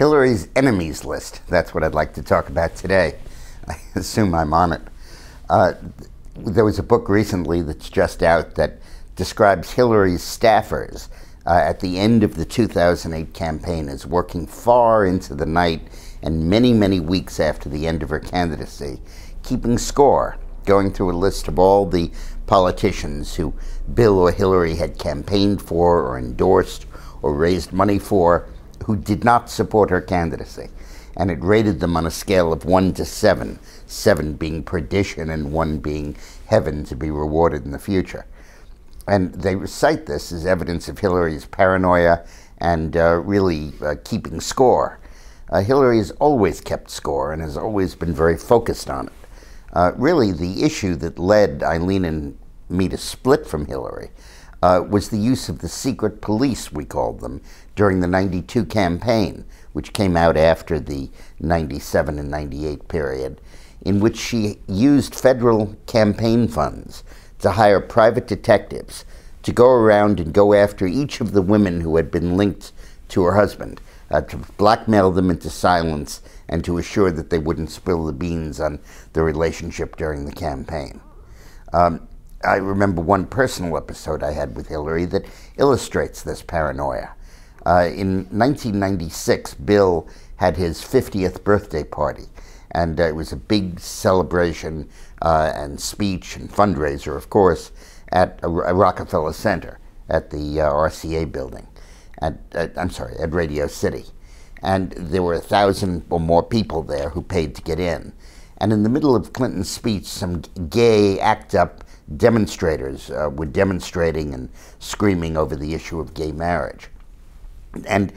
Hillary's enemies list. That's what I'd like to talk about today. I assume I'm on it. There was a book recently that's just out that describes Hillary's staffers at the end of the 2008 campaign as working far into the night and many, many weeks after the end of her candidacy, keeping score, going through a list of all the politicians who Bill or Hillary had campaigned for or endorsed or raised money for, who did not support her candidacy. And it rated them on a scale of 1 to 7, 7 being perdition and 1 being heaven to be rewarded in the future. And they cite this as evidence of Hillary's paranoia and really keeping score. Hillary has always kept score and has always been very focused on it. Really, the issue that led Eileen and me to split from Hillary was the use of the secret police, we called them, during the 92 campaign, which came out after the 97 and 98 period, in which she used federal campaign funds to hire private detectives to go around and go after each of the women who had been linked to her husband, to blackmail them into silence and to assure that they wouldn't spill the beans on the relationship during the campaign. I remember one personal episode I had with Hillary that illustrates this paranoia. In 1996, Bill had his 50th birthday party, and it was a big celebration and speech and fundraiser, of course, at Rockefeller Center at the RCA building, at Radio City. And there were 1,000 or more people there who paid to get in. And in the middle of Clinton's speech, some gay, act-up demonstrators were demonstrating and screaming over the issue of gay marriage. And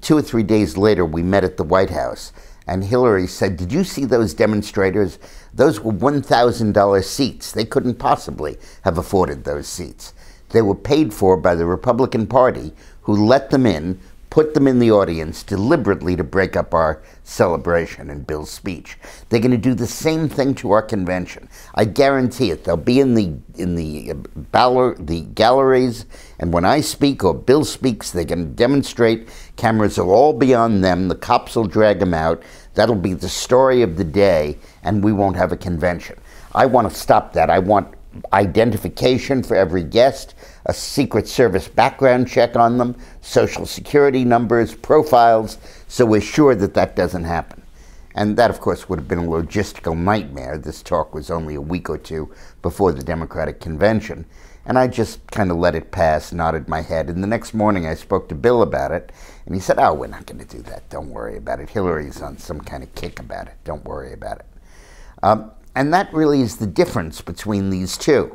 2 or 3 days later, we met at the White House, and Hillary said, "Did you see those demonstrators? Those were $1,000 seats. They couldn't possibly have afforded those seats. They were paid for by the Republican Party, who let them in, put them in the audience deliberately to break up our celebration and Bill's speech. They're going to do the same thing to our convention. I guarantee it. They'll be in the galleries, and when I speak or Bill speaks, they're going to demonstrate. Cameras will all be on them. The cops will drag them out. That'll be the story of the day, and we won't have a convention. I want to stop that. I want identification for every guest, a Secret Service background check on them, Social Security numbers, profiles, so we're sure that that doesn't happen." And that, of course, would have been a logistical nightmare. This talk was only a week or two before the Democratic Convention, and I just kind of let it pass, nodded my head, and the next morning I spoke to Bill about it, and he said, "Oh, we're not going to do that. Don't worry about it. Hillary's on some kind of kick about it. Don't worry about it." And that really is the difference between these two.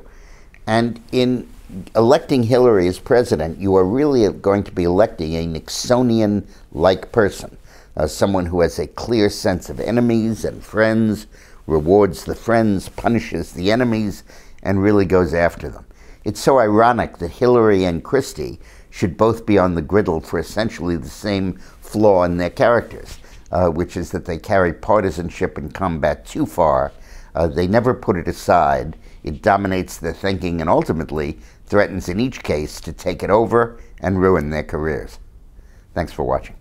And in electing Hillary as president, you are really going to be electing a Nixonian-like person, someone who has a clear sense of enemies and friends, rewards the friends, punishes the enemies, and really goes after them. It's so ironic that Hillary and Christie should both be on the griddle for essentially the same flaw in their characters, which is that they carry partisanship and combat too far. They never put it aside. It dominates their thinking and ultimately threatens in each case to take it over and ruin their careers. Thanks for watching.